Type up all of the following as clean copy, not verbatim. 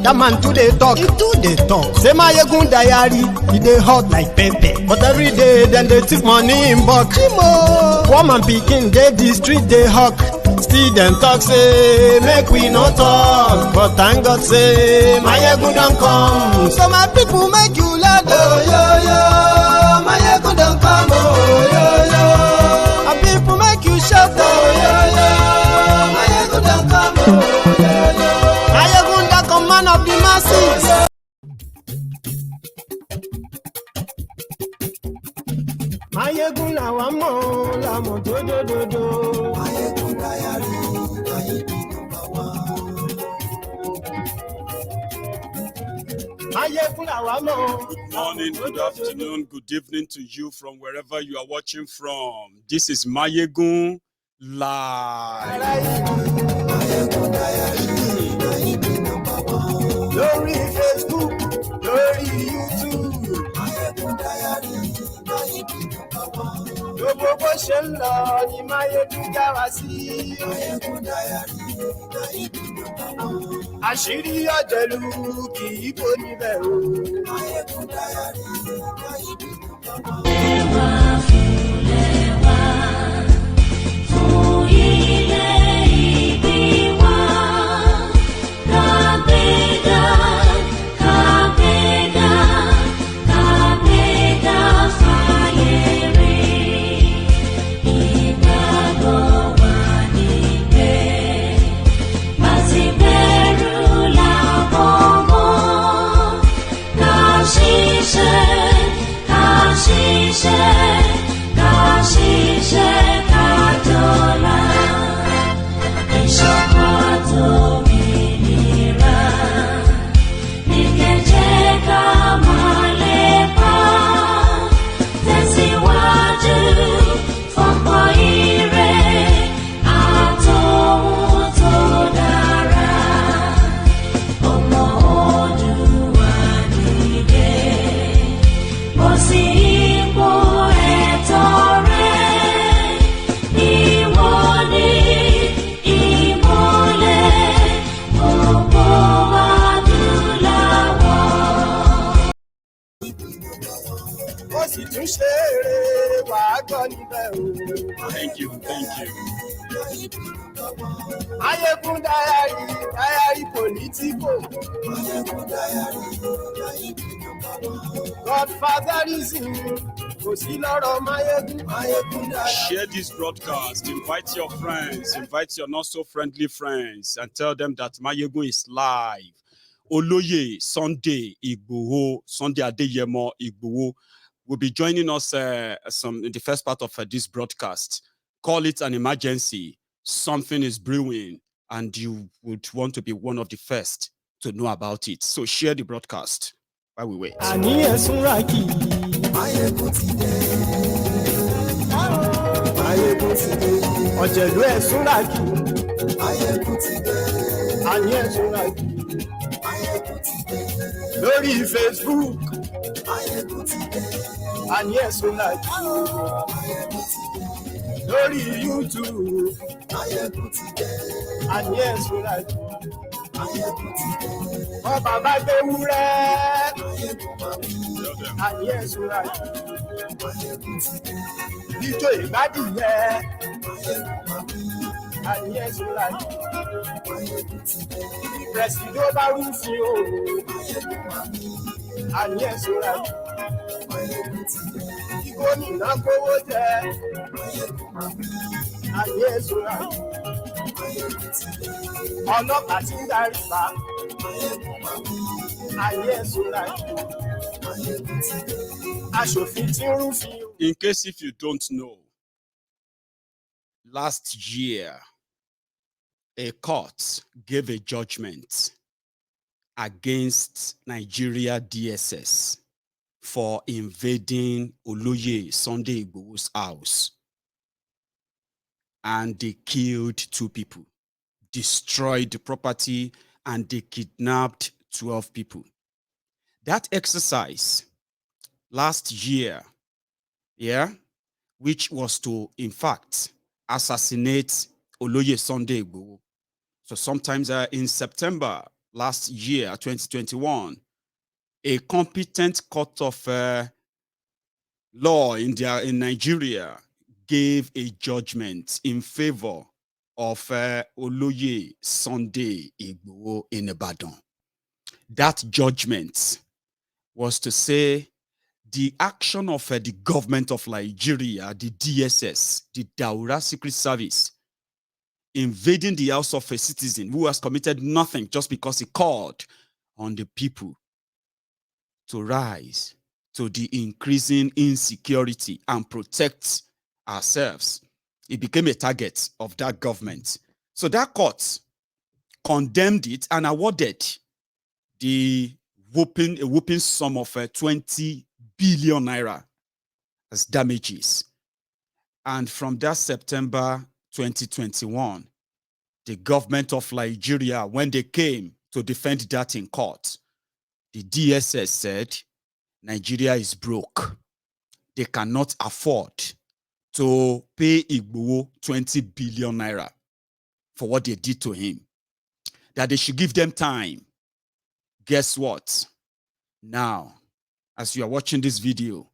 That man too dey talk, he too dey talk. Say Maiyegun diary, he dey hot like pepper. But every day, then they take money in bulk. Poor man pikin dey the street dey hawk. Still them talk say make we no talk, but thank God say Maiyegun don come. So my people make you let go, yo yo. Maiyegun don come, oh yo yo. My people make you shout, oh yo yo. Maiyegun don come, oh yo yo. Maiyegun don come, man of the masses. Maiyegun la wa mo, la mo do do do do. Maiyegun diary, Maiyegun number one. Maiyegun la wa mo. Good morning, good afternoon, good evening to you from wherever you are watching from. This is Maiyegun Live. Maiyegun diary, Maiyegun number one. Lórí Facebook, lórí YouTube. Maiyegun diary. Gbogbo bó ṣe ń lọ ni Maiyegun já wa sí. Maiyegun diary, Maiyegun number one. Àṣírí ọ̀jẹ̀lú kì í bò níbẹ̀ o. Maiyegun diary, Maiyegun number one. Lẹ́wà fún lẹ́wà fún ilé ìbí wa. Kàgbéga, kàgbéga, kàgbéga fàyè rẹ̀. Ìgbàgbọ́ wà níbẹ̀. Má sì bẹ̀rù làbọ̀wọ̀. Ká ṣiṣẹ́, ká ṣiṣẹ́, ká ṣiṣẹ́ ká dọ́là. Ìṣọ̀kan tòmìnira ní kẹ́jẹ́ ká máa lépa. Tẹ̀síwájú fọ́pọ̀ ire àtòhun tó dára. Ọmọ Oòduà nìyẹn. Bọ́ sí ipò ẹ̀tọ́ rẹ̀. Ìwọ ni ìmọ́lẹ̀ gbogbo adúláwọ̀. Ó sì tún ṣe eré wàá gbọ́ níbẹ̀ o. Thank you, thank you. Maiyegun diary, diary Politico. Maiyegun diary, Maiyegun number one. Godfatherism, kò sí lọ́rọ̀ Maiyegun. Maiyegun diary. Share this broadcast, invite your friends, invite your not so friendly friends, and tell them that Maiyegun is live. Oloye, Sunday, Igboho, Sunday Adeyemo, Igboho will be joining us in the first part of this broadcast. Call it an emergency. Something is brewing, and you would want to be one of the first to know about it. So share the broadcast while we wait. Àní ẹ̀sùn ra kì í. Maiyegun ti dé. Maiyegun ti dé. Ọ̀jẹ̀lú ẹ̀sùn ra kì í. Maiyegun ti dé. Àní ẹ̀sùn ra kì í. Maiyegun ti dé. Lórí Facebook. Maiyegun ti dé. Àní ẹ̀sùn ra kì í. Maiyegun ti dé. Lórí YouTube. Maiyegun ti dé. Àní ẹ̀sùn ra kì í. Maiyegun ti dé. Ọba bá gbé wúrẹ́. Maiyegun máa wí. Àní ẹ̀sùn ra kì í. Maiyegun ti dé. Ijó ìgbádìyẹ. Maiyegun máa wí. Àní ẹ̀sùn ra kì í. Maiyegun ti dé. Pẹ̀sìdó bá rúfin o. Maiyegun máa wí. Àní ẹ̀sùn ra kì í. Maiyegun ti dé. Kí gómìnà kówó jẹ. Maiyegun máa wí. Àní ẹ̀sùn ra kì í. Maiyegun ti dé. Ọlọ́pàá tí ń darí bá. Maiyegun máa wí. Àní ẹ̀sùn ra kì í. Maiyegun ti dé. Aṣòfin tí ń rúfin o. In case if you don't know, last year, a court gave a judgment against Nigeria DSS for invading Oloye Sunday Igboho's house. And they killed 2 people, destroyed the property, and they kidnapped 12 people. That exercise last year, which was to, in fact, assassinate Oloye Sunday Igboho. So sometimes in September, last year, 2021, a competent court of law in Nigeria gave a judgment in favor of Oloye Sunday Igboho in Ibadan. That judgment was to say the action of the government of Nigeria, the DSS, the Daura Secret Service, invading the house of a citizen who has committed nothing just because he called on the people to rise to the increasing insecurity and protect ourselves. It became a target of that government. So that court condemned it and awarded a whooping sum of 20 billion naira as damages. And from that September 2021, the government of Nigeria, when they came to defend that in court, the DSS said Nigeria is broke. They cannot afford to pay Igboho 20 billion naira for what they did to him. That they should give them time. Guess what? Now, as you are watching this video,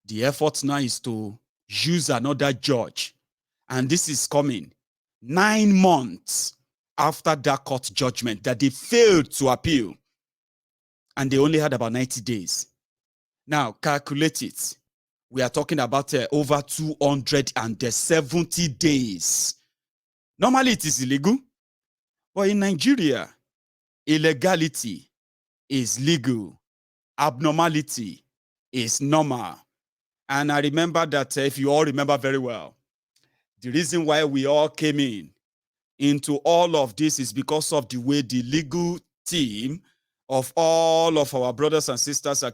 the effort now is to use another judge. And this is coming 9 months after that court judgment that they failed to appeal. And they only had about 90 days. Now, calculate it. We are talking about over 270 days. Normally, it is illegal. But in Nigeria, illegality is legal. Abnormality is normal. And I remember that, if you all remember very well, the reason why we all came into all of this is because of the way the legal team of all of our brothers and sisters are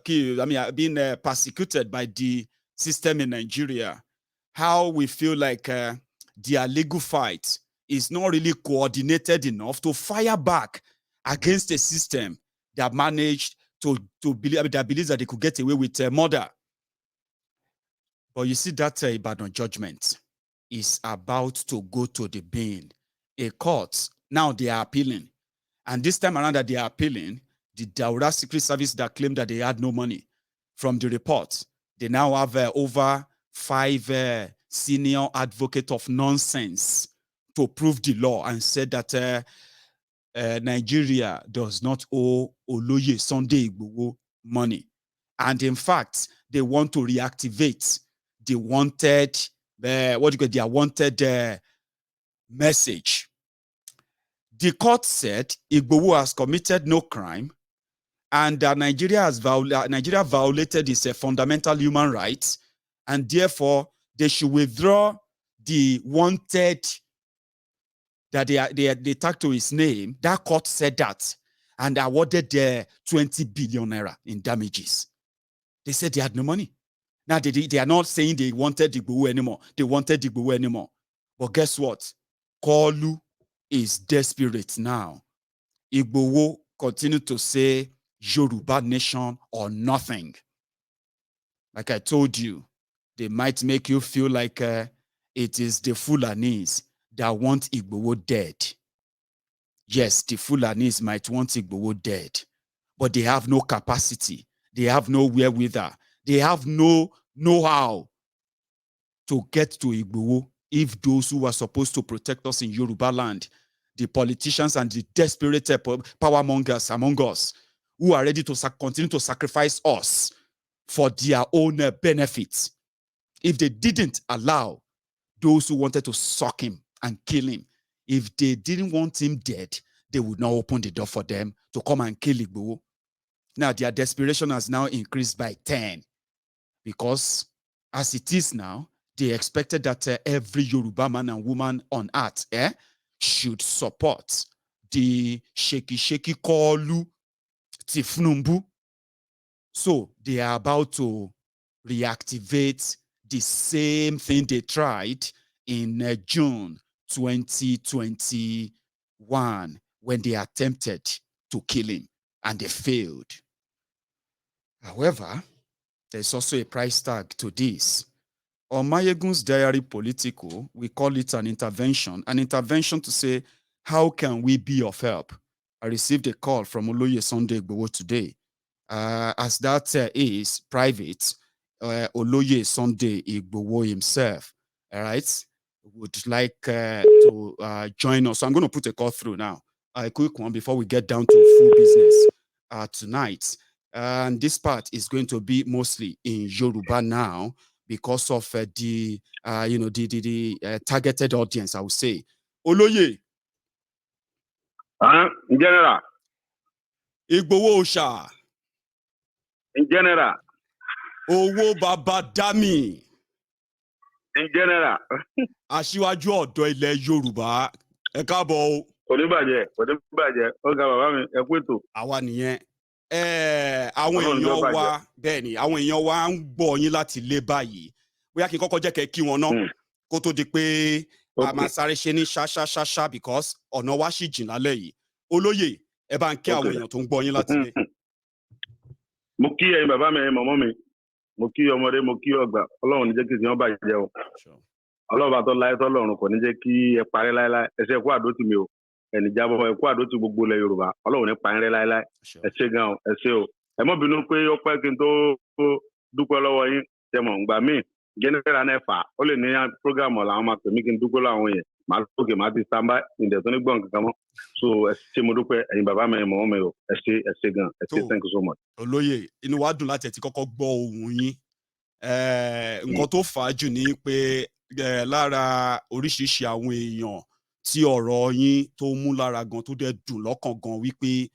being persecuted by the system in Nigeria. How we feel like their legal fight is not really coordinated enough to fire back against a system that managed to believe that believes that they could get away with murder. But you see that Ibadan judgment is about to go to the bin. A court, now they are appealing. And this time around that they are appealing, the Daura Secret Service that claimed that they had no money, from the report, they now have over 5 senior advocates of nonsense to prove the law and said that Nigeria does not owe Oloye Sunday Igboho money. And in fact, they want to reactivate the wanted, their wanted message. The court said Igboho has committed no crime and Nigeria violated its fundamental human rights, and therefore they should withdraw the wanted that they tagged to his name. That court said that and awarded 20 billion naira in damages. They said they had no money. Now they are not saying they wanted Igboho anymore. They wanted Igboho anymore. But guess what? Kolu is desperate now. Igboho continued to say Yoruba nation or nothing. Like I told you, they might make you feel like it is the Fulanis that want Igboho dead. Yes, the Fulanis might want Igboho dead, but they have no capacity. They have no wherewithal. They have no know-how to get to Igboho if those who are supposed to protect us in Yoruba land, the politicians and the desperate power mongers among us, who are ready to continue to sacrifice us for their own benefits, if they didn't allow those who wanted to suck him and kill him, if they didn't want him dead, they would not open the door for them to come and kill Igboho. Now, their desperation has now increased by 10 because as it is now, they expected that every Yoruba man and woman on earth should support the shaky Kolu Tifnumbu. So they are about to reactivate the same thing they tried in June 2021 when they attempted to kill him and they failed. However, there's also a price tag to this. On Maiyegun's diary Politico, we call it an intervention to say, how can we be of help? I received a call from Oloye Sunday Igboho today. As that is private, Oloye Sunday Igboho himself, all right, would like to join us. So I'm going to put a call through now. A quick one before we get down to full business tonight. And this part is going to be mostly in Yoruba now because of the targeted audience, I would say. Oloye. In general. Igboho Osha. In general. Owó baba dami. In general. Aṣíwájú ọ̀dọ́ ilẹ̀ Yorùbá. Ẹ káàbọ̀ o. Oníbàjẹ́, ó ga bàbá mi, ẹ kú ètò. Àwa nìyẹn. Àwọn èèyàn wa bẹ́ẹ̀ ni àwọn èèyàn wa ń gbọ́ yín láti lé báyìí. Bóyá kí n kọ́kọ́ jẹ́ kẹ́ kí wọn náà kó tó di pé a máa sáré ṣe ní ṣáṣáṣáṣá because ọ̀nà wa ṣì jìn lálẹ́ yìí. Olóyè ẹ bá ń kí àwọn èèyàn tó ń gbọ́ yín láti lé. Mo kí ẹ̀yin bàbá mi, ẹ̀yin mọ̀mọ́ mi. Mo kí ọmọdé, mo kí ọgbà. Ọlọ́run ní jẹ́ kí ìsìn bàjẹ́ o. Ọlọ́run bá tọ́ láyé tọ́lọ́run kò ní jẹ́ kí ẹ parí láéláé. Ẹ ṣe kú àdótì mi o. Ẹni jábọ̀ ẹ kú àdótì gbogbo ilẹ̀ Yorùbá. Ọlọ́run ní parí láéláé. Ẹ ṣe gan o, ẹ ṣe o. Ẹ mọ́ bínú pé ó pẹ́ kí n tó dúpẹ́ lọ́wọ́ yín. Ṣé mọ̀ ǹgbà míì general náà fà ó lè ní program làwọn máa pè mí kí n dúpẹ́ lọ́wọ́ yẹn. Màá lókè màá ti standby ìdẹ̀ tó ní gbọ̀n kankan mọ́. So ẹ ṣe mo dúpẹ́ ẹ̀yin bàbá mi, ẹ̀yin mọ̀mọ́ mi o. Ẹ ṣe gan, ẹ ṣe thank you so much. Olóyè inú wa dùn láti ẹ̀ ti kọ́kọ́ gbọ́ ohùn yín. Nǹkan tó fà á jù ní pé lára oríṣiríṣi àwọn èèyàn tí ọ̀rọ̀ yín tó mú lára gan tó dẹ̀ dùn lọ́kàn gan wípé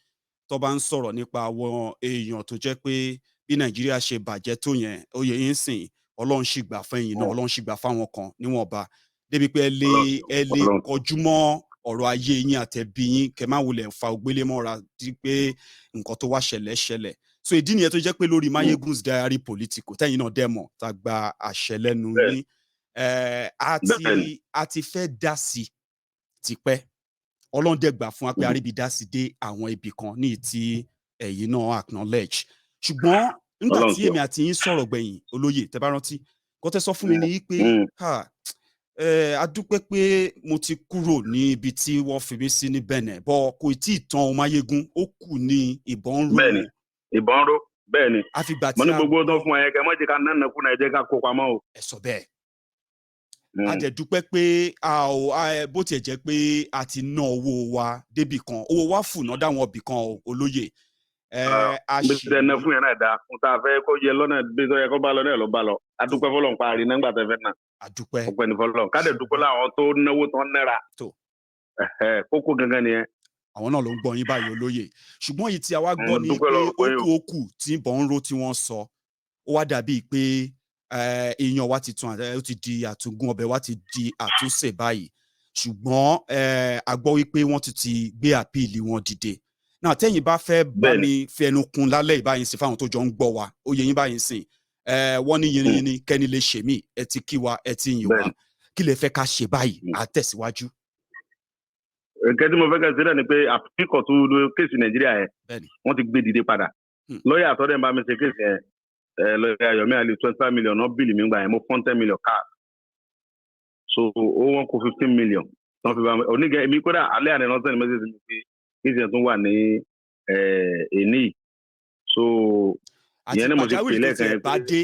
tó bá ń sọ̀rọ̀ nípa àwọn èèyàn tó jẹ́ pé bí Nàìjíríà ṣe bàjẹ́ tó yẹn ó yẹ yín sìn Ọlọ́run sì gbà fún ẹ̀yin náà Ọlọ́run sì gbà fáwọn kan níwọ̀nba débi pé ẹ lè kọjú mọ́ ọ̀rọ̀ ayé yín àtẹ̀bí yín kẹ́ má wulẹ̀ fa ògbélé mọ́ra di pé nǹkan tó wá ṣẹlẹ̀. So ìdí nìyẹn tó jẹ́ pé lórí Maiyegun's Diary Politico tẹ́yin náà dẹ̀ mọ̀ tá gba àṣẹ lẹ́nu yín a ti fẹ́ dá sí tipẹ́ Ọlọ́run dẹ̀ gbà fún wa pé àríbi dá sí dé àwọn ibì kan ní tí ẹ̀yin náà acknowledge ṣùgbọ́n nígbà tí èmi àti yín sọ̀rọ̀ gbẹ̀yìn olóyè tẹ́ bá rántí kó tẹ́ sọ fún mi ní pé a dúpẹ́ pé mo ti kúrò ní ibi tí wọ́n fi mí sí ní Benin bọ́ kò tí ì tán Maiyegun ó kù ní ìbọn ró. Ìbọn ró bẹ́ẹ̀ ni àfìgbà tí mo ní gbogbo tó fún ẹ kẹ mọ́ jẹ́ ká nánà kúnà ẹ jẹ́ ká kó pamọ́ o. ẹ sọ bẹ́ẹ̀ a dẹ̀ dúpẹ́ pé bó tiẹ̀ jẹ́ pé a ti ná owó wa débì kan owó wa fùnà dáwọn ibì kan olóyè. bí ti ẹ̀ ná fún yẹn náà dáa n ta fẹ́ kó yẹ lọ́nà bí tó yẹ kó bá lọ náà ló bá lọ a dúpẹ́ fọlọ́n parí nígbà tẹ́ fẹ́ náà. a dúpẹ́ ọpẹ́ ní fọlọ́n ká dẹ̀ dúpẹ́ láwọn tó náwó tó náírà kókó gangan nìyẹn. àwọn náà ló ń gbọ́ yín báyìí olóyè ṣùgbọ́n èyí tí a wá gbọ́ ni pé ókù tí bọ́n ń ro tí wọ́n sọ ó wá dàbí pé èèyàn wa ti tún ó ti di àtúngún ọbẹ̀ wa ti di àtúnṣe báyìí ṣùgbọ́n a gbọ́ wípé wọ́n ti gbé àpíìlì wọn dìde náà tẹ́yìn bá fẹ́ bá mi fẹnu kun lálẹ́ ìbáyìí sí fáwọn tó jọ ń gbọ́ wa ó yẹ yín báyìí sìn wọ́n ní yìnyín kẹ́ni lè ṣe mí ẹ ti kí wa ẹ ti yìn wa kí lè fẹ́ ká ṣe báyìí à tẹ̀síwájú. Nǹkan tí mo fẹ́ kẹ́ sílẹ̀ ni pé àfikọ̀ tó kéèsì Nàìjíríà yẹn wọ́n ti gbé dìde padà lọ́ọ̀yà àtọ́dẹ̀ ń bá mi ṣe kéèsì yẹn lọ́ọ̀yà Yomi Ali 25 million náà bíìlì mi gbà yẹn mo fọ́n 10 million cash so ó wọ́n kó 15 million wọ́n fi bá mi onígẹ̀ èmi kódà alẹ́ àná náà sẹ́ni mẹ́sẹ̀sì mi pé kéèsì yẹn tún wà ní èní so ìyẹn ni mo ti pè lẹ́ẹ̀kan yẹn pé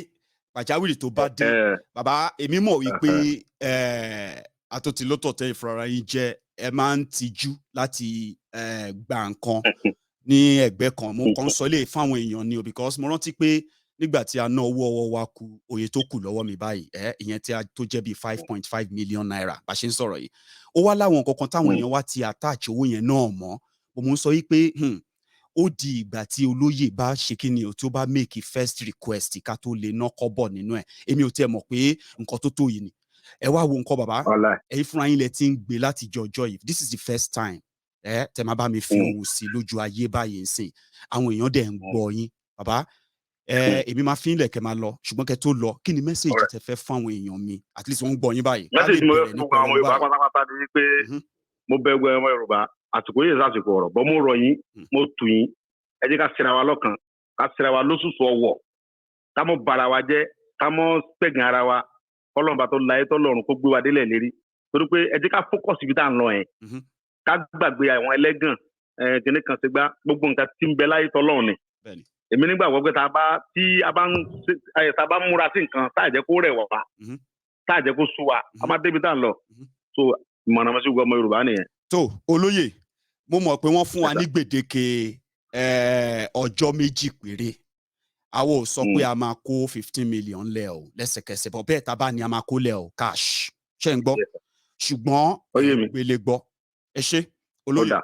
pàjáwìrì tó bá dé bàbá èmi mọ̀ wípé àtòtìlótò tẹ ìfọ̀rọ̀ yín jẹ́ ẹ máa ń tijú láti gba nǹkan ní ẹgbẹ́ kan mo kàn ń sọ lè fáwọn èèyàn ni o because mo rántí pé nígbà tí a ná owó ọwọ́ wa kù òye tó kù lọ́wọ́ mi báyìí ìyẹn tí a tó jẹ́ bíi 5.5 million naira bá ṣe ń sọ̀rọ̀ yìí ó wá láwọn nǹkan kan táwọn èèyàn wá ti attach owó yẹn náà mọ́ mo ń sọ yìí pé ó di ìgbà tí olóyè bá ṣe kí ni o tó bá make first request ká tó lè ná kọ́bọ̀ nínú ẹ̀ èmi ò tiẹ̀ mọ̀ pé nǹkan tó tó yìí ni ẹ wá wo nǹkan bàbá ẹ̀yin fúnra yín lẹ ti ń gbé láti jọjọ yìí this is the first time tẹ máa bá mi fi ohùn sí lójú ayé báyìí ń sìn àwọn èèyàn dẹ̀ ń gbọ́ yín bàbá èmi máa fi ń lẹ̀kẹ́ máa lọ ṣùgbọ́n kẹ́ tó lọ kí ni mẹ́sẹ̀jì tẹ fẹ́ fún àwọn èèyàn mi at least wọ́n ń gbọ́ yín báyìí. mẹ́sẹ̀jì mo fẹ́ fún àwọn Yorùbá pátápátá ni pé mo bẹ gbọ́ ọmọ Yorùbá àsìkò yìí sàsìkò ọ̀rọ̀ bọ́ mo rọ̀ yín mo tù yín ẹ jẹ́ ká ṣera wa lọ́kàn ká ṣera wa lóṣooṣù ọwọ́ ká mọ́ bara wa jẹ́ ká mọ́ pẹ̀gàn ara wa kọ́lọ́mbà tó láyé tọ́lọ́run kó gbé wa délẹ̀ lérí torí pé ẹ jẹ́ ká fókọ̀sì ibi tá à ń lọ yẹn ká gbàgbé àwọn ẹlẹ́gàn kìnní kan ṣe gbá gbogbo nǹkan tí ń bẹ láyé tọ́lọ́run ni èmi nígbàgbọ́ pé tá a bá múra sí nǹkan tá à jẹ́ kó rẹ̀ wá tá à jẹ́ kó sú wa a máa débi tá à ń lọ so ìmọ̀ràn mi sí gbogbo ọmọ Yorùbá nìyẹn. tó olóyè mo mọ̀ pé wọ́n fún wa ní gbèdéke ọjọ́ méjì péré àwọn ò sọ pé a máa kó 15 million lẹ̀ o lẹ́sẹ̀kẹsẹ̀ bọ́ bẹ́ẹ̀ tá a bá ní a máa kó lẹ̀ o cash ṣe ń gbọ́ ṣùgbọ́n gbélé gbọ́ ẹ ṣé olóyè.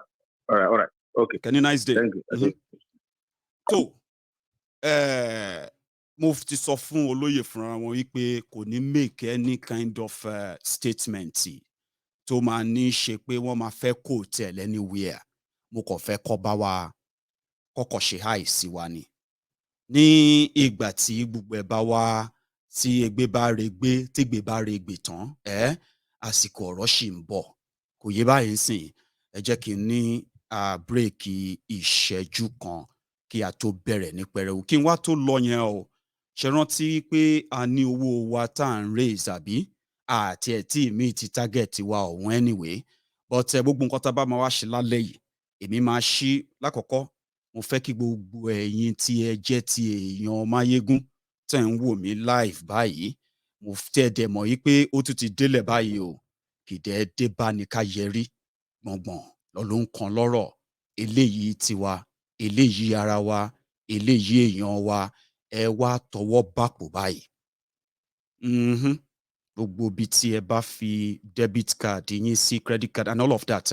All right. Okay. Can you nice day. Thank you. So, mo ti sọ fún olóyè fúnra wọn wípé kò ní make any kind of statement tó máa ní ṣe pé wọ́n máa fẹ́ kó hotel anywhere. Mo kàn fẹ́ kọ́ bá wa kọ́kọ́ ṣe háì sí wa ni. Ní ìgbà tí gbogbo ẹ̀ bá wá tí egbe bá regbé tí gbé bá regbè tán àsìkò ọ̀rọ̀ ṣì ń bọ̀ kò yé báyìí sìn ẹ jẹ́ kí n ní bírèkì ìṣẹ́jú kan kí a tó bẹ̀rẹ̀ ní pẹrẹwu kí n wá tó lọ yẹn o ṣe rántí pé a ní owó wa tá à ń raise àbí àti ẹ̀ tí mi ti target wa ọ̀hún anyway but gbogbo nǹkan tá a bá máa wá ṣe lálẹ́ yìí èmi máa ṣí lákọ̀ọ́kọ́ mo fẹ́ kí gbogbo ẹ̀yin tí ẹ jẹ́ ti èèyàn Maiyegun tẹ̀ ń wò mí live báyìí mo tẹ́ dẹ̀ mọ̀ yí pé ó tún ti délẹ̀ báyìí o kìdẹ́ dé bá ní ká yẹrí gbọ̀ngbọ̀n ló ń kan lọ́rọ̀ eléyìí tiwa eléyìí ara wa eléyìí èèyàn wa ẹ wá tọwọ́ bàpò báyìí gbogbo ibi tí ẹ bá fi debit card yín sí credit card and all of that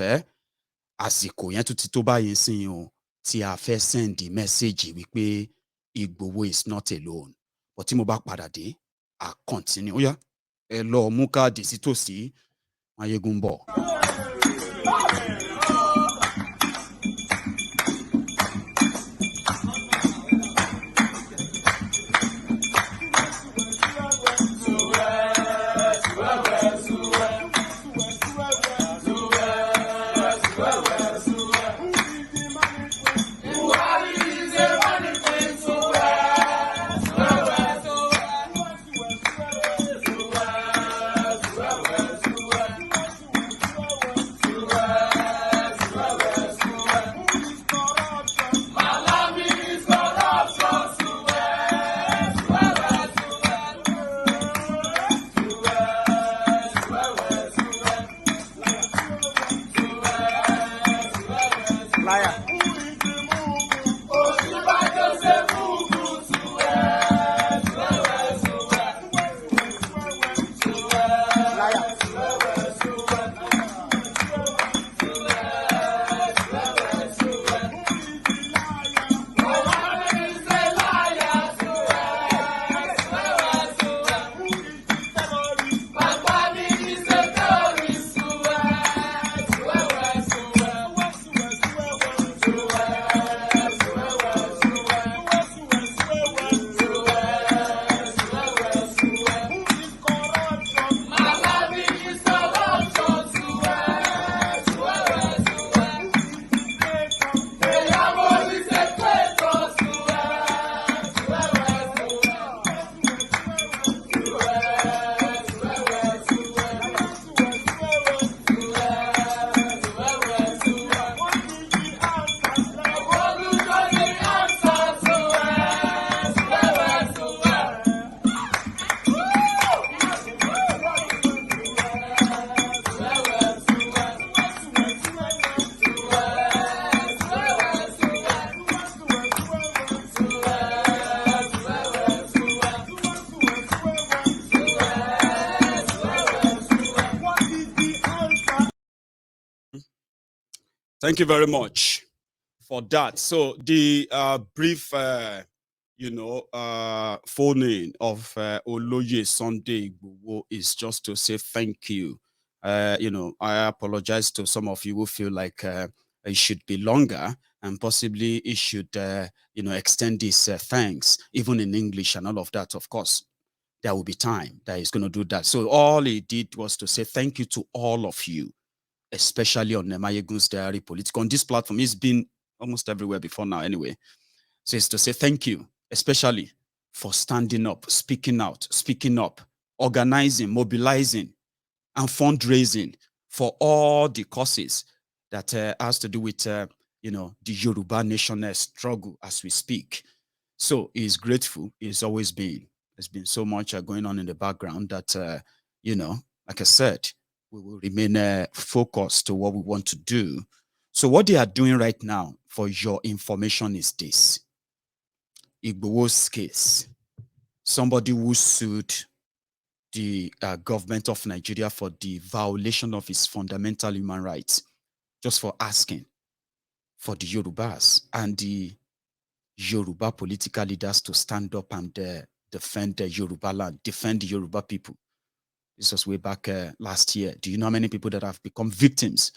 àsìkò yẹn tún ti tó báyìí sí o tí a fẹ́ send message wípé Igboho is not alone but tí mo bá padà dé a continue ó yá ẹ lọ mú káàdì sí tòsí Maiyegun bọ̀. Thank you very much for that. So the brief, phoning of Oloye Sunday Igboho is just to say thank you. I apologize to some of you who feel like it should be longer and possibly it should, extend this thanks, even in English and all of that. Of course, there will be time that he's going to do that. So all he did was to say thank you to all of you, especially on Maiyegun's Diary Politico. On this platform, he's been almost everywhere before now anyway. So it's to say thank you, especially for standing up, speaking out, speaking up, organizing, mobilizing, and fundraising for all the causes that has to do with the Yoruba nation struggle as we speak. So he's grateful. He's always been. There's been so much going on in the background that, like I said, we will remain focused to what we want to do. So what they are doing right now, for your information, is this. Igboho's case. Somebody who sued the government of Nigeria for the violation of his fundamental human rights, just for asking for the Yorubas and the Yoruba political leaders to stand up and defend the Yoruba land, defend the Yoruba people. This was way back last year. Do you know how many people that have become victims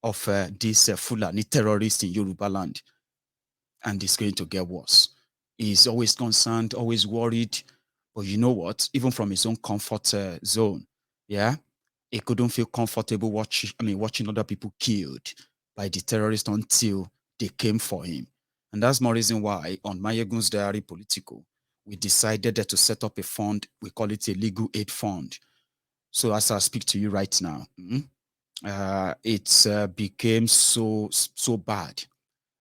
of these Fulani terrorists in Yoruba land? And it's going to get worse. He's always concerned, always worried. But you know what? Even from his own comfort zone, yeah, he couldn't feel comfortable watching other people killed by the terrorists until they came for him. And that's more reason why on Maiyegun's diary Politico, we decided to set up a fund. We call it a legal aid fund. So as I speak to you right now, it became so bad.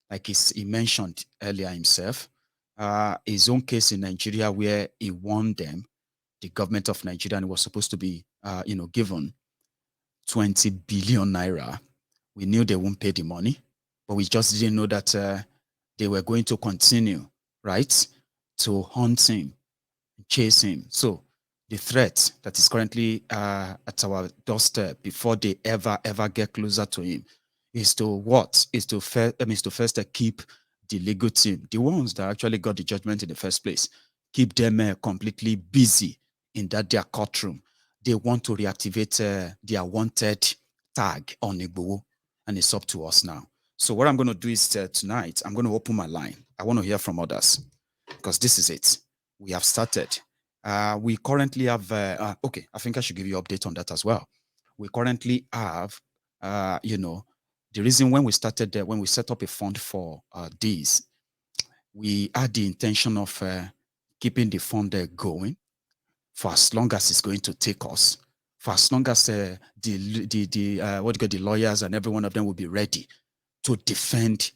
Like he mentioned earlier himself, his own case in Nigeria where he won them, the government of Nigeria, and it was supposed to be, given 20 billion naira. We knew they won't pay the money, but we just didn't know that they were going to continue, right, to hunt him, chase him. So the threat that is currently at our doorstep before they ever get closer to him is to what? Is to first keep the legal team, the ones that actually got the judgment in the first place, keep them completely busy in their courtroom. They want to reactivate their wanted tag on Igboho, and it's up to us now. So what I'm going to do is tonight, I'm going to open my line. I want to hear from others because this is it. We have started. We currently have, okay, I think I should give you an update on that as well. We currently have, the reason when we started there, when we set up a fund for this, we had the intention of keeping the fund going for as long as it's going to take us, for as long as the lawyers and every one of them will be ready to defend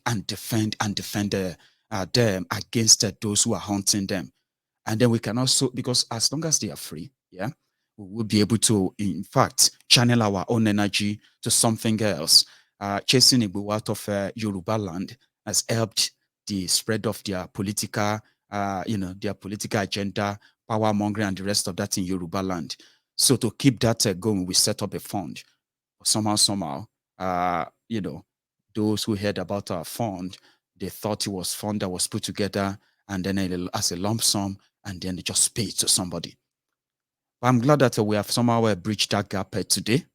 them against those who are hunting them. And then we can also, because as long as they are free, yeah, we will be able to, in fact, channel our own energy to something else. Chasing Igboho out of Yoruba land has helped the spread of their political, their political agenda, power mongering, and the rest of that in Yoruba land. So to keep that going, we set up a fund. Somehow, those who heard about our fund, they thought it was fund that was put together and then as a lump sum, and then they just pay it to somebody. But I'm glad that we have somehow bridged that gap today.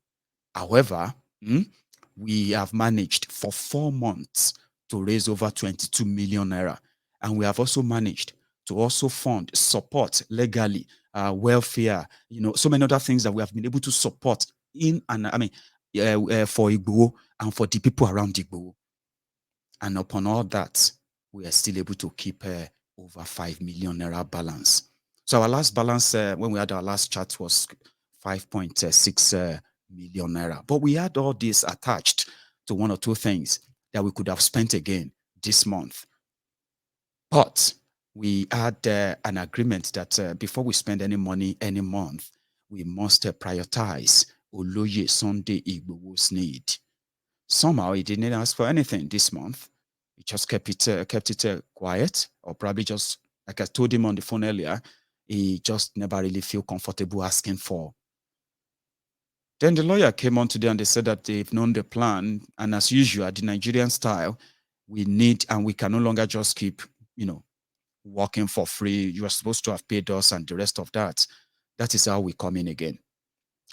However, we have managed for 4 months to raise over 22 million naira. And we have also managed to also fund, support legally, welfare, so many other things that we have been able to support for Igboho and for the people around Igboho. And upon all that, we are still able to keep over 5 million naira balance. So our last balance, when we had our last chat, was 5.6 million naira. But we had all this attached to one or two things that we could have spent again this month. But we had an agreement that before we spend any money any month, we must prioritize Oloye Sunday Igboho's need. Somehow he didn't ask for anything this month. He just kept it quiet, or probably just, like I told him on the phone earlier, he just never really feel comfortable asking for. Then the lawyer came on today and they said that they've known the plan. And as usual, the Nigerian style, we need, and we can no longer just keep, working for free. You are supposed to have paid us and the rest of that. That is how we come in again.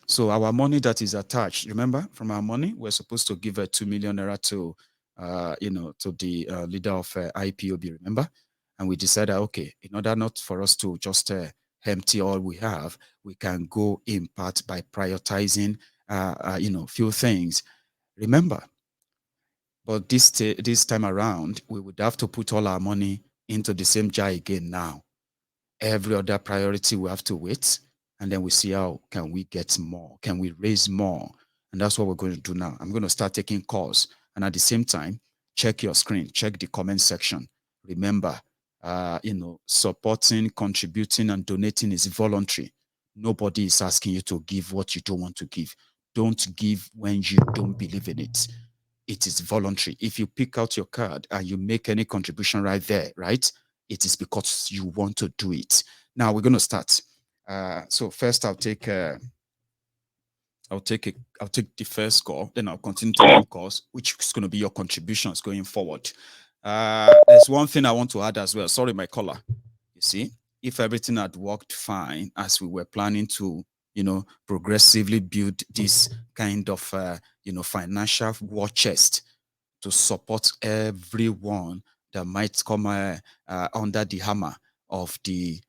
So our money that is attached, remember, from our money, we're supposed to give 2 million naira to, to the leader of IPOB, remember? And we decided, okay, in order not for us to just empty all we have, we can go in part by prioritizing, few things. Remember, but this time around, we would have to put all our money into the same jar again now. Every other priority we have to wait, and then we see how can we get more, can we raise more, and that's what we're going to do now. I'm going to start taking calls, and at the same time, check your screen, check the comment section. Remember, supporting, contributing, and donating is voluntary. Nobody is asking you to give what you don't want to give. Don't give when you don't believe in it. It is voluntary. If you pick out your card and you make any contribution right there, right, it is because you want to do it. Now we're going to start. So first I'll take the first call, then I'll continue taking calls, which is going to be your contributions going forward. There's one thing I want to add as well. Sorry, my caller. You see, if everything had worked fine as we were planning to, progressively build this kind of, financial war chest to support everyone that might come under the hammer of the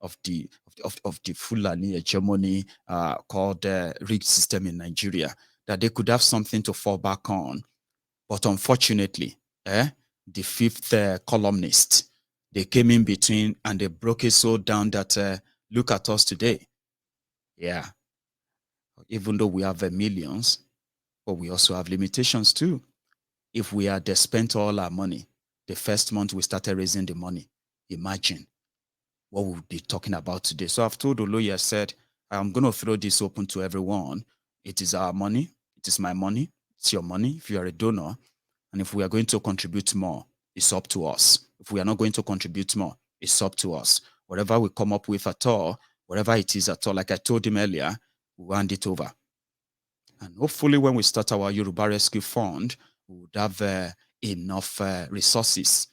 of the Fulani hegemony called rigged system in Nigeria, that they could have something to fall back on. But unfortunately, the fifth columnist, they came in between and they broke it so down that look at us today. Yeah. Even though we have millions, but we also have limitations too. If we had spent all our money, the first month we started raising the money, imagine what we'll be talking about today. So I've told Oloye, I said, I'm going to throw this open to everyone. It is our money. It is my money. It's your money if you are a donor. And if we are going to contribute more, it's up to us. If we are not going to contribute more, it's up to us. Whatever we come up with at all, whatever it is at all, like I told him earlier, we'll hand it over. And hopefully when we start our Yoruba Rescue Fund, we would have enough resources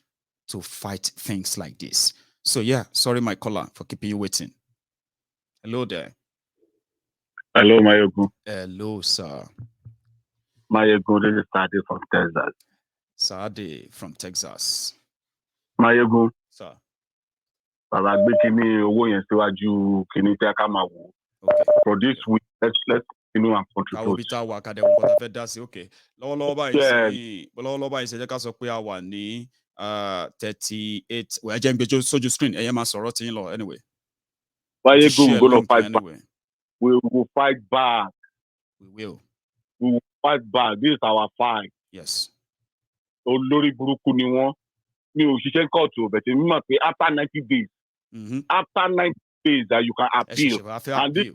to fight things like this. So yeah, sorry, my caller, for keeping you waiting. Hello there. Hello, Maiyegun. Hello, sir. Maiyegun, this is Sade from Texas. Sade from Texas. Maiyegun. Sir. Bàbá gbé kíní owó yẹn síwájú kíní tí a ká máa wò. Okay. For this week, let's and contribute. Okay. Lọ́wọ́lọ́wọ́ báyìí ṣe jẹ́ ká sọ pé a wà ní 38. Well, ẹ jẹ́ n gbé sójú screen. Ẹ̀yẹ́ máa sọ̀rọ̀ tí yín lọ anyway. Maiyegun, we're going to fight back. We will fight back. We will. We will fight back. This is our fight. Yes. Olórí burúkú ni wọ́n. Mi ò ṣiṣẹ́ kóòtù, but mi mọ̀ pé after 90 days. After 90 days that you can appeal. And this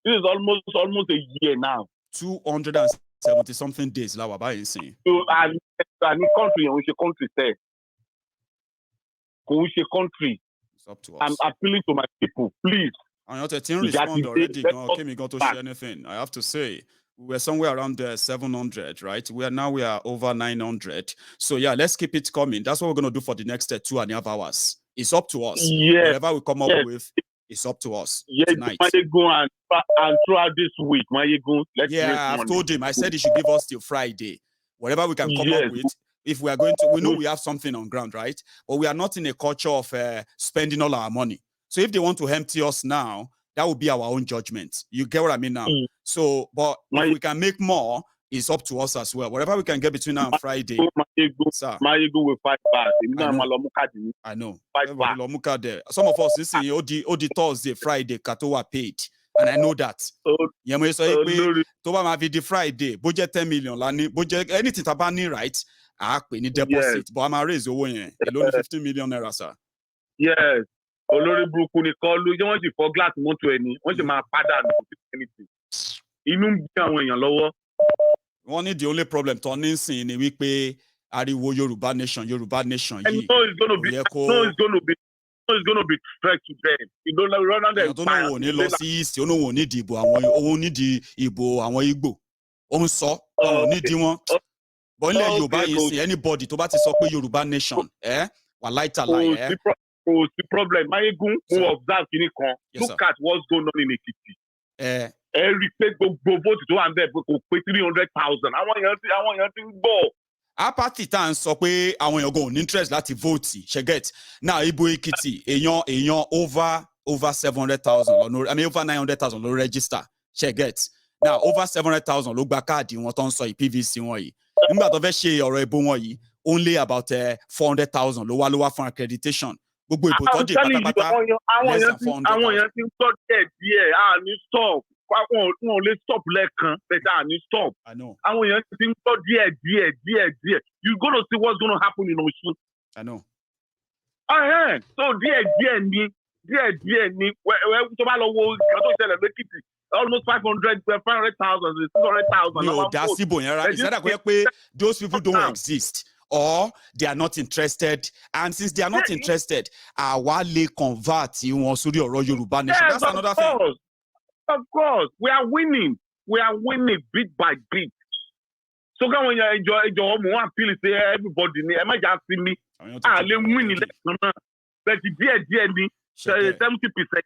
is almost a year now. 270 something days. So, and country, country. It's up to us. I'm appealing to my people, please. And your team respond already. Came to share anything. I have to say, we were somewhere around 700, right? We are over 900. So yeah, let's keep it coming. That's what we're gonna do for the next 2.5 hours. It's up to us. Yes. Whatever we come up with, it's up to us. Yes, tonight. Maiyegun and throughout this week, Maiyegun. I've told him. I said he should give us till Friday. Whatever we can come up with. If we are going to, we know we have something on ground, right? But we are not in a culture of spending all our money. So if they want to empty us now, that will be our own judgment. You get what I mean now? So, but if we can make more, it's up to us as well. Whatever we can get between now and Friday. Maiyegun will fight back. I know. Fight back. There. Some of us, this is the Thursday, Friday, Katoa paid. And I know that. The Friday, budget 10 million, budget anything tabani, right? I pay ni deposit, but I'm a raise owó yẹn. Alone 15 million naira, sir. Yes. Olórí burúkú ni kọlu, wọ́n sì fọ́ glass mọ́tò ẹni, wọ́n sì máa padà anything. Inú ń bí àwọn èèyàn lọ́wọ́. Wọ́n ní the only problem tó ní sìn ni wípé ariwo Yorùbá nation yìí. No, it's going to be threat to them. You don't run on them. Tó náà wò ní lọ sí east, ó náà wò ní ìdìbò àwọn Igbo. Ó ń sọ, ó ní di wọn. But in Yorùbá yìí sí anybody tó bá ti sọ pé Yorùbá nation, wà láìtàlá, the problem, Maiyegun, who observe kini kan. Look at what's going on in Ekiti. Every gbogbo vote tó wà ń bẹ̀ kò pé 300,000. Àwọn èèyàn ti ń gbọ́. Apathy tá à ń sọ pé àwọn èèyàn go ní interest láti vote ṣe get. Now Ibo Ekiti èèyàn over 700,000 I mean over 900,000 ló register ṣe get. Now over 700,000 ló gba káàdì wọn tó ń sọ PVC wọn yìí. Nígbà tó fẹ́ ṣe ọ̀rọ̀ ìbò wọn yìí, only about 400,000 ló wá fún accreditation. Gbogbo ìbò tó dé pátápátá less than 400,000. Àwọn èèyàn ti ń tọ́ díẹ̀ ní stop. wọn ò lè stop lẹ́ẹ̀kan better and stop. I know. Àwọn èèyàn ti ń gbọ́ díẹ̀. You gonna see what's gonna happen in Osun. I know. So díẹ̀ ni tó bá lọ wo ìkan tó ṣẹlẹ̀ lẹ́kìtì almost 500,000 600,000. Mi ò dá síbò yẹn rárá. Ìṣẹ́dá kò yẹ pé those people don't exist or they are not interested, and since they are not interested, àwa lè convert wọn sórí ọ̀rọ̀ Yorùbá nation. That's another thing. Of course, we are winning bit by bit. So káwọn èèyàn ìjọ ọmọ wọn appeal sí everybody ni ẹ má jà sí mi. Lè win ilẹ̀ kan náà. Bẹ́ẹ̀ ti díẹ̀ ni 70%,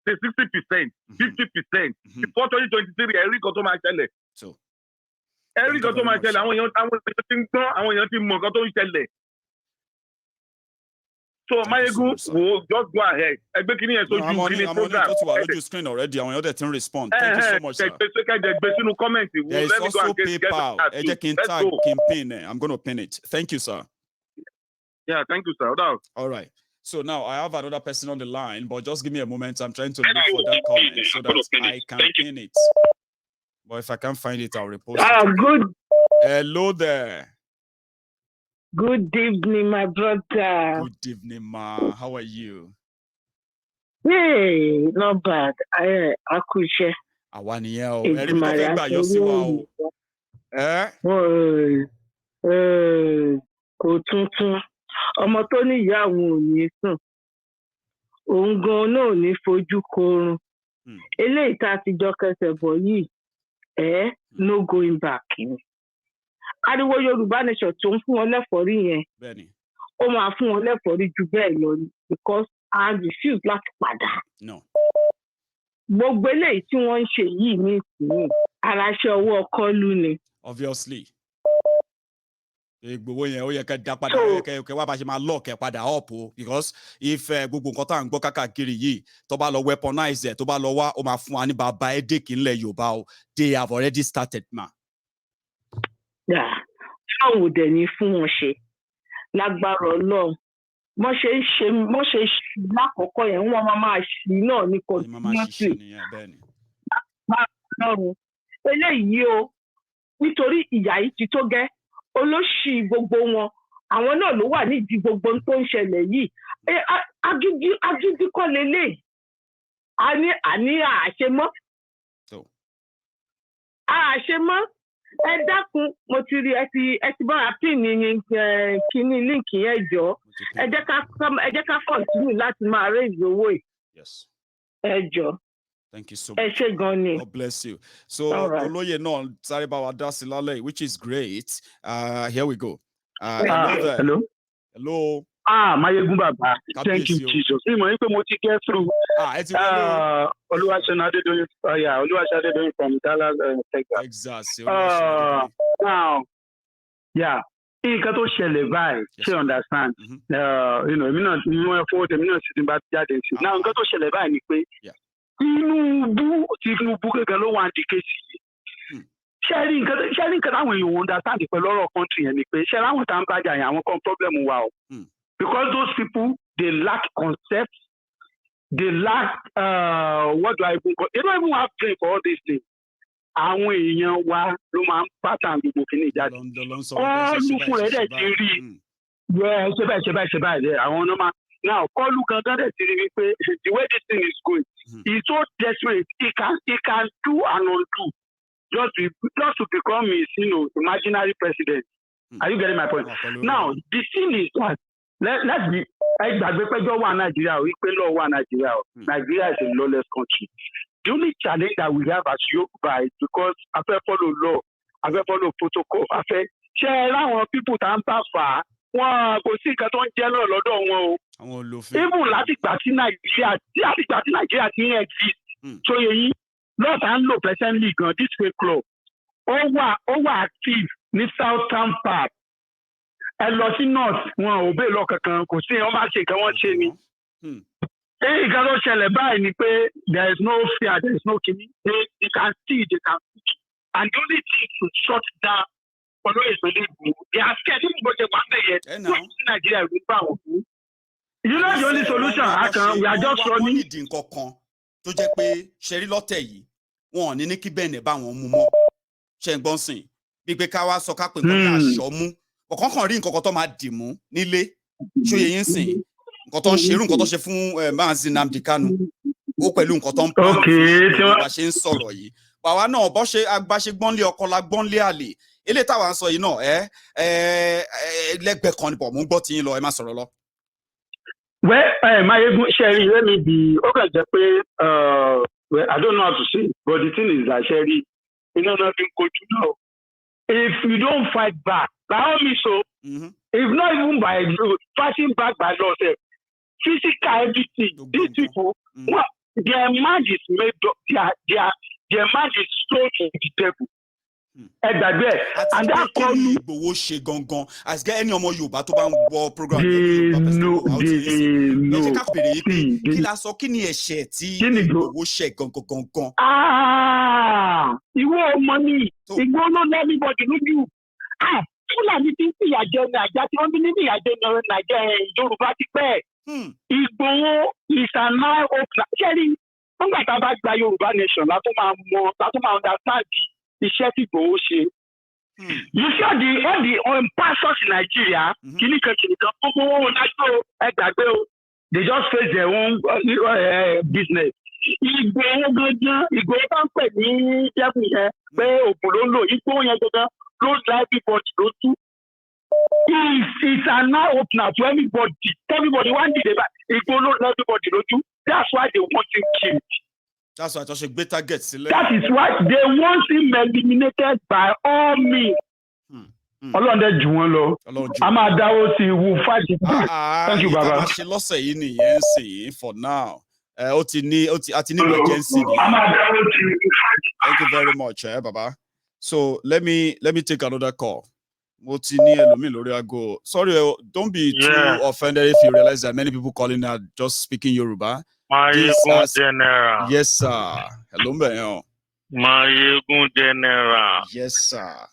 60%, 50%. Before 2023, ẹ̀rí kan tó máa ṣẹlẹ̀. Ẹ̀rí kan tó máa ṣẹlẹ̀, àwọn èèyàn ti ń gbọ́, àwọn èèyàn ti mọ̀ nǹkan tó ń ṣẹlẹ̀. So Maiyegun, just go ahead. Ẹgbẹ́ kìíní yẹn sójú kìíní program. I'm on it. Wà lójú screen already. Àwọn èèyàn dẹ̀ ti ń respond. Thank you so much, sir. Ẹgbẹ́ sínú comment. There is also PayPal. Ẹ jẹ́ kí n tag kí n pin it. I'm going to pin it. Thank you, sir. Yeah, thank you, sir. All right. So now I have another person on the line, but just give me a moment. I'm trying to look for that comment so that I can pin it. But if I can't find it, I'll repost it. Good. Hello there. Good evening, my brother. Good evening, ma. How are you? Hey, not bad. Akuche. Àwa nìyẹn o. Ẹ̀rí mi tó fẹ́ gbà yọ sí wa o. Kò tuntun. Ọmọ tó ní ìyá àwọn ò ní sùn. Òun gan náà ò ní fojú korun. Eléyìí tá a ti jọ kẹsẹ̀ bọ̀ yìí, no going back ni. Ariwo Yorùbá nation tó ń fún wọn lẹ́fọ̀rí yẹn. Ó máa fún wọn lẹ́fọ̀rí ju bẹ́ẹ̀ lọ ni because I refuse láti padà. No. Gbogbo eléyìí tí wọ́n ń ṣe yìí ní ìsìn ara ṣe ọwọ́ Kọ́lú ni. Obviously. Igboho yẹn ó yẹ kẹ́ dá padà ó yẹ kẹ́ wá bá ṣe máa lock ẹ padà up o because if gbogbo nǹkan tá à ń gbọ́ káàkiri yìí tó bá lọ weaponize ẹ̀ tó bá lọ wá ó máa fún wa ní bàbá ẹ̀dẹ́kì ńlẹ̀ Yorùbá o they have already started ma. Ṣáà ò dẹ̀ ní fún wọn ṣe lágbára Ọlọ́run mo ṣe lákọ̀ọ́kọ́ yẹn wọ́n máa ṣì náà ní continuously. Eléyìí o nítorí ìyà yìí ti tó gẹ́ olóṣì gbogbo wọn àwọn náà ló wà nídìí gbogbo tó ń ṣẹlẹ̀ yìí agídí kọ́ lélẹ̀ àní àṣemọ́ ẹ dákun mo ti rí ẹ ti bá pin ní kíní líǹkì yẹn jọ ẹ jẹ́ ká continue láti máa raise owó yìí ẹ jọ. Thank you so much. God bless you. So, Oloye no sorry about that, which is great. Here we go. Hello. Hello. Maiyegun Baba. Thank you, Jesus. Get through. Oluwaseun Adedoyin from Dallas, Texas. Now, yeah. Nǹkan tó ṣẹlẹ̀ báyìí, ṣe understand? Èmi náà ní wọ́n fọwọ́ tèmi náà sì ti bá jáde sí. Now, nǹkan tó ṣẹlẹ̀ báyìí ni pé Tinubu gẹ́gẹ́ ló wà ní kéèsì yìí. Ṣé rí nǹkan táwọn èèyàn ò understand pẹ̀lú ọ̀rọ̀ country yẹn ni pé ṣé láwọn tá ń bájà yẹn àwọn kan problem wà o. Because those people they lack concept, they lack what do I even call? They don't even have brain for all these things. Àwọn èèyàn wa ló máa ń pattern gbogbo kìíní jáde. Ọlùfún rẹ̀ dẹ̀ ti rí ṣe báyìí àwọn ọ̀nà máa. Now, Kọ́lú gangan dẹ̀ ti rí wípé the way this thing is going, he's so desperate, he can do and undo just to become his, imaginary president. Are you getting my point? Now, the thing is that, let's be, ẹgbàgbé péjọ wà Nàìjíríà o, ìpè lọ wà Nàìjíríà o. Nigeria is a lawless country. The only challenge that we have as Yorùbá is because a fẹ́ follow law, a fẹ́ follow protocol, a fẹ́ ṣe láwọn people tá ń bá fà á. Wọn kò sí nǹkan tó ń jẹ́ náà lọ́dọ̀ wọn o. Even látìgbà tí Nàìjíríà ti ń exist. So yẹ̀yìn lọ́ọ̀tà ń lò presently gan this way club. Ó wà active ní Southern Park. Ẹ lọ sí North wọn ò bẹ́ẹ̀ lọ kankan kò sí wọn bá ṣe nǹkan wọn ṣe ni. Nǹkan tó ṣẹlẹ̀ báyìí ni pé there is no fear, there is no kini. They can see, they can see. And the only thing to shut down Oloye Sunday Igboho, they are scared. Even though they want to get Nigeria will power. You know the only solution. We are just running. Tó jẹ́ pé ṣẹ́rí lọ́tẹ̀ yìí wọn ò ní kí bẹ́ẹ̀ bá wọn mú mọ́ ṣe ń gbọ́n sìn bí pé ká wá sọ ká pé nǹkan ní aṣọ mú ọ̀kan kan rí nǹkan kan tó máa dì mú nílé ṣóye yín sìn nǹkan tó ń ṣerú nǹkan tó ṣe fún Mazi Nnamdi Kanu ó pẹ̀lú nǹkan tó ń pọ̀ fún bá ṣe ń sọ̀rọ̀ yìí bàwa náà bọ́ ṣe agbáṣe gbọ́nlé ọkọ la gbọ́nlé àlè eléyìí táwa ń sọ yìí náà lẹ́gbẹ̀ẹ́ kan nípò mú gbọ́ tí yín lọ ẹ má sọ̀rọ̀ lọ. Maiyegun Sherry, let me be okay. I don't know how to say it, but the thing is that Sherry, nothing coach now. If you don't fight back, allow me so. If not even by fighting back by yourself, physical everything. These people, their mind is made up. Their mind is sold to the devil. And that call me Igboho ṣe gangan as get any ọmọ Yorùbá tó bá ń gbọ́ program no ká bèrè yìí kí la sọ kí ni ẹ̀ṣẹ̀ tí Igboho ṣe gangan. Ìwọ ọmọ ni Igboho ló lé everybody lójú. Fúlàní tí ń fìyà jẹ Nàìjíríà tí wọ́n bí ní fìyà jẹ Nàìjíríà Yorùbá ti pẹ́. Ìgbòho is an eye opener. Ṣẹ́ni nígbà tá a bá gba Yorùbá nation látó máa understand iṣẹ́ tí Ìgbòho ṣe. You see all the pastors in Nigeria, kìnìkan gbogbo wọn lájọ ẹgbàgbé o. They just face their own business. Ìgbòho gangan, Ìgbòho bá ń pè ní jẹ́bù yẹn pé òògùn ló ń lò, Ìgbòho yẹn gangan ló ń la everybody lójú. It's an eye opener to everybody. Everybody one day Ìgbòho ló ń la everybody lójú. That's why they want him killed. That's why I should better get select. That is why they want him eliminated by all means. Ọlọ́run dẹ̀ jù wọ́n lọ. A máa dáwọ́ sí will fight it back. Thank you, Baba. Ṣe lọ́sẹ̀ yìí nìyẹn sì for now. Ó ti ní emergency ni. A máa dáwọ́ sí will fight it back. Thank you very much, Baba. So let me take another call. Mo ti ní ẹlòmíì lórí aago. Sorry, don't be too offended if you realize that many people calling are just speaking Yoruba. Maiyegun General. Yes, sir. Hello, Mbayan. Maiyegun General. Yes, sir.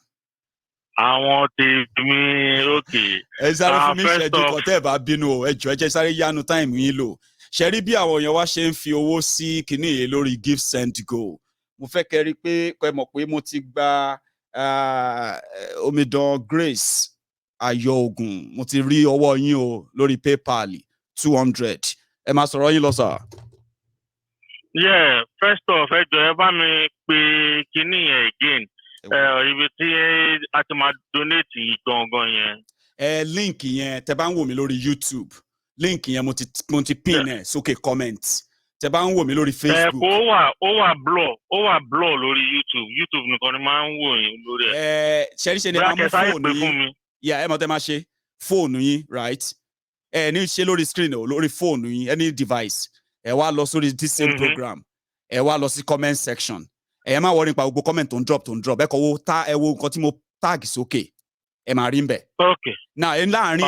Àwọn tèmi òkè. Ẹ sáré fún mi ṣẹ́jú kan tẹ́ ẹ bá bínú o. Ẹ jọ̀ọ́ ẹ jẹ́ sáré yánu táìmù yín lò. Ṣé rí bí àwọn èèyàn wá ṣe ń fi owó sí kinní yìí lórí Give Send Go. Mo fẹ́ kẹ́ rí pé kẹ́ mọ̀ pé mo ti gba omidan Grace Ayọ̀ògùn. Mo ti rí ọwọ́ yín o lórí PayPal 200. Ẹ máa sọ̀rọ̀ yín lọ sà. Yeah, first off, ẹ jọ̀ọ́ ẹ bá mi pè kinní yẹn again. Ibi tí a ti máa donate gangan yẹn. Link yẹn tẹ́ bá ń wò mí lórí YouTube. Link yẹn mo ti pin ẹ sókè comment. Tẹ́ bá ń wò mí lórí Facebook. Ó wà blur lórí YouTube. YouTube nìkan ni máa ń wò yín lórí ẹ̀. Ṣe ni máa mú fóònù yín. Ẹ mọ̀ tẹ́ máa ṣe fóònù yín right. Ní ṣe lórí screen o lórí fóònù yín any device. Ẹ wá lọ sórí this same program. Ẹ wá lọ sí comment section. Ẹ má worry nípa gbogbo comment tó ń drop. Ẹ kọ wo nǹkan tí mo tag sókè. Ẹ máa rí ńbẹ̀. Okay. Now láàrin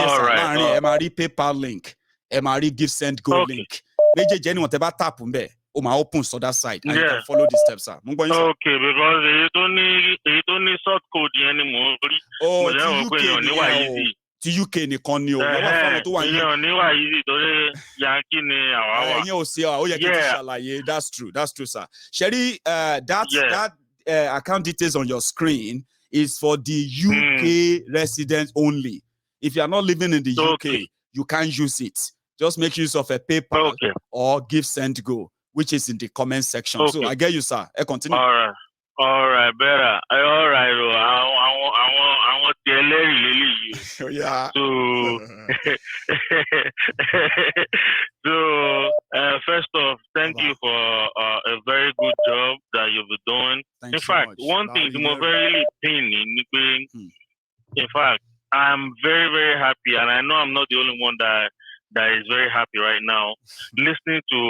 ẹ máa rí PayPal link. Ẹ máa rí Give Send Go link. Méjèèjì ẹni wọ́n tẹ́ bá tap ńbẹ̀. Ó máa open to that side and you can follow the steps sir. Mo gbọ́ yín sir. Okay, because èyí tó ní short code yẹn ni mo rí. Mo jẹ́ wọ́n pé èèyàn níwà easy. Ti UK nìkan ni o. Èèyàn níwà easy torí Yankee ni àwa wà. Ẹ̀yin ò sí ó yẹ kí n ti ṣàlàyé. That's true sir. Ṣẹ́rí that account details on your screen is for the UK residents only. If you are not living in the UK, you can't use it. Just make use of a PayPal or Give Send Go, which is in the comment section. So I get you, sir. Continue. All right, better. All right, àwọn tí ẹlẹ́rìí lélẹ́yìí. Yeah. So first off, thank you for a very good job that you've been doing. In fact, one thing I'm very pained in fact, I'm very, very happy, and I know I'm not the only one that is very happy right now, listening to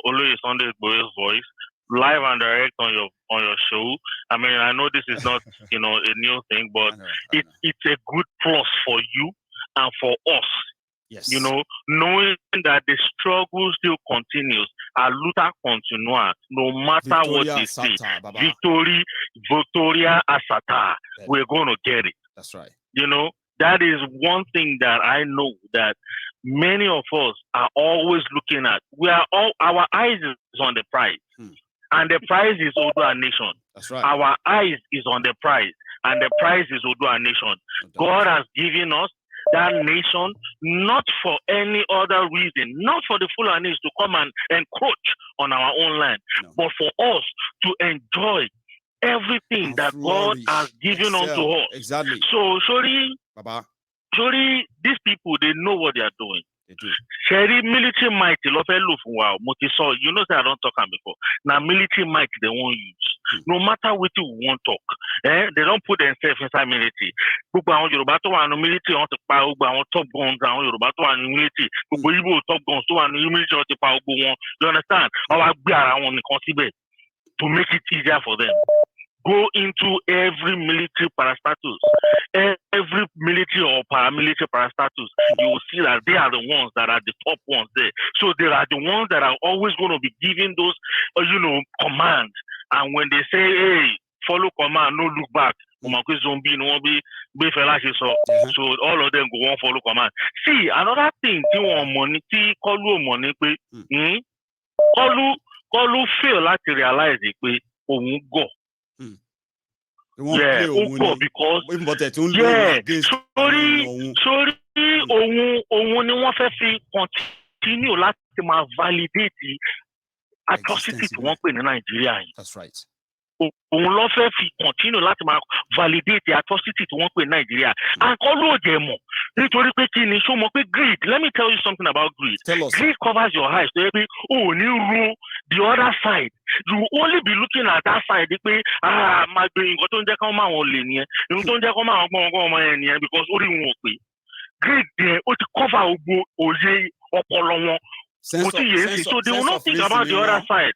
Oloye Sunday Igboho's voice live and direct on your show. I mean, I know this is not a new thing, but it's a good plus for you and for us. Yes. Knowing that the struggle still continues, a luta continua, no matter what they say. Victoria Asata, we're going to get it. That's right. That is one thing that I know that many of us are always looking at. Our eyes is on the prize. and the prize is Odua Nation. That's right. Our eyes is on the prize, and the prize is Odua Nation. God has given us that nation not for any other reason, not for the Fulanis to come and encroach on our own land, but for us to enjoy everything that God has given unto us. Exactly. So, sorry, these people, they know what they are doing. They do. Sherry military might, you know, say I don't talk before. Now, military might they won't use. No matter what you want to talk, they don't put themselves inside military. People are Yoruba to one military on the power, on top guns, on Yoruba to one military. People Igbo top guns to one military on the power. You understand? Our I want to consider to make it easier for them. Go into every military parastatus, every military or paramilitary parastatus. You will see that they are the ones that are the top ones there. So they are the ones that are always going to be giving those, commands. And when they say, "Hey, follow command, no look back," zombie, no be so all of them go on follow command. See, another thing, money, Kolu fail to realize it. Go. Yeah, because sorry, continue to validate the atrocities in Nigeria. That's right. Continue to validate the atrocities in Nigeria. And Oloye, greed. Let me tell you something about greed. Tell us. Greed covers your eyes. The other side. You only be looking at that side. My brain because greed there to cover so they will not think about the other side.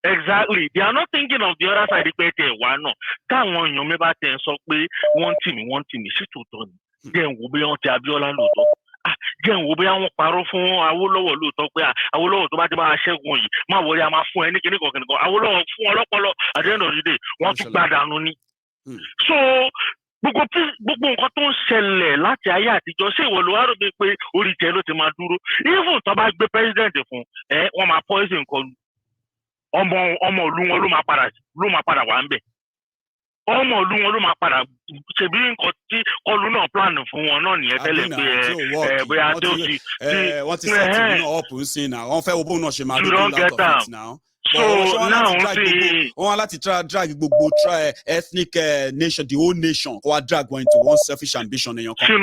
Exactly. They are not thinking of the other side. Why not? One team, then will be on Tabiola Loto. Then will be on Paro for Awolowo Loto. Awolowo to Batiba Shegway. My worry, I'm a fool, and anything can go. Awolowo at the end of the day, want to bad down on it. So, gbogbo nǹkan tó ń ṣẹlẹ̀ láti ayé àtijọ́ ṣé ìwọ ló wá rò pé orí tẹ ló ti máa dúró even tó bá gbé president fún wọ́n máa poison kọlu ọmọ ìlú wọn ló máa padà wà ń bẹ̀ ọmọ ìlú wọn ló máa padà ṣebí nǹkan tí kọlu náà plan fún wọn náà nìyẹn tẹ́lẹ̀ pé bóyá tó ti wọ́n ti sẹ́ẹ̀tì náà up ń sin náà wọ́n fẹ́ wo bóun náà ṣe máa dúró out of it now. So now wọ́n láti drag gbogbo ethnic nation, the whole nation, or drag going into one selfish ambition in your country.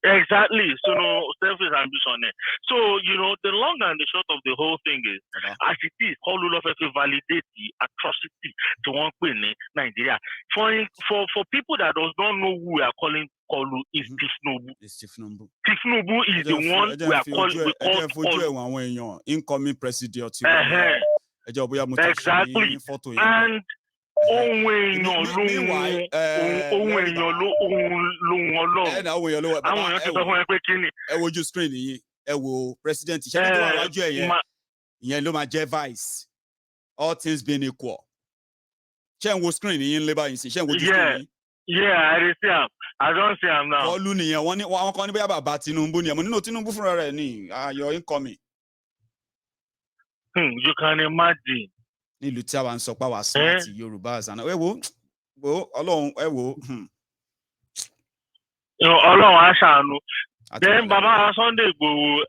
Exactly. Selfish ambition. So the long and the short of the whole thing is, as it is, Kolu validate the atrocity to one queen in Nigeria. For people that don't know who we are calling Kolu is Tifnubu. Tifnubu is the one we are calling Kolu. Incoming president. Exactly. And screen president vice. All things being equal. Screen yeah, I see him. I don't see him now. You're incoming. You can imagine. Nílùú tí àwa ń sọ pé àwa smart Yorùbá àná Ọlọ́run Ọlọ́run á ṣàánú. Then Baba Sunday Igboho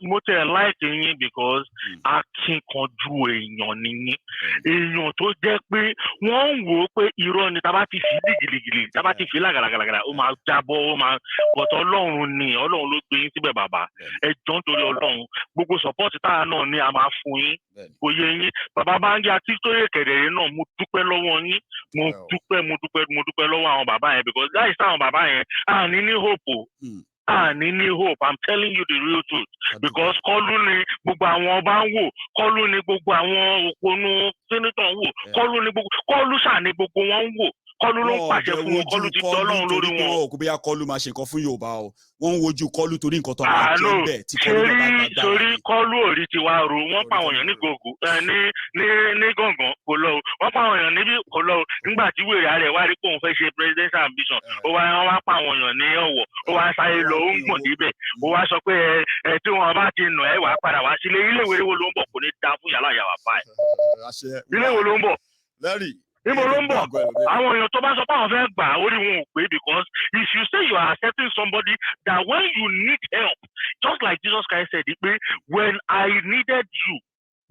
mo tẹ̀ like yín because akínkanjú èèyàn ni èèyàn tó jẹ́ pé wọ́n ń wò ó pé irọ́ ni tá bá ti fi gìlìgìlì tá bá ti fi lágàlagàlagà ó máa jábọ́ ó máa bọ̀tọ̀ Ọlọ́run ló gbé yín síbẹ̀ bàbá ẹjọ́ nítorí Ọlọ́run gbogbo support táà náà ni a máa fún yín kò yé yín bàbá Bánjí Akíntóyè Kẹ̀dẹ̀rẹ̀ náà mo dúpẹ́ lọ́wọ́ yín mo dúpẹ́ lọ́wọ́ àwọn bàbá yẹn because láì sáwọn bàbá yẹn àní ní hope ní hope. I'm telling you the real truth because Kolu ni gbogbo àwọn ọba ń wò Kolu ni gbogbo àwọn òpónú senator ń wò Kolu ni gbogbo Kolu ṣáà ni gbogbo wọn ń wò kọlu ló ń pàṣẹ fún wọn kọlu ti tọ́lọ́run lórí wọn. wọn ò kó bóyá kọlu máa ṣe nǹkan fún Yorùbá o wọ́n ń wojú kọlu torí nǹkan tó máa jẹ́ bẹ́ẹ̀ tí kọlu bàbá gbàgbà sórí kọlu òrí ti wá ro wọ́n pa àwọn èèyàn ní gògó ní gàngán kò lọ o wọ́n pa àwọn èèyàn níbí kò lọ o nígbà tí wèrè rẹ̀ wá rí pé òun fẹ́ ṣe presidential ambition ó wá pa àwọn èèyàn ní Ọ̀wọ̀ ó wá sáré lọ ó ń gbọ̀n débẹ̀ ó wá sọ pé tí wọn bá ti nà ẹ́ wàá padà wá sílé ilé ìwé wo ló ń bọ̀ kò ní dá fún yàrá yàrá báyìí ilé wo ló ń bọ̀ níbo ló ń bọ̀ àwọn èèyàn tó bá sọ pé àwọn fẹ́ gbà orí wọn ò pé because if you say you are accepting somebody that when you need help just like Jesus Christ said pé when I needed you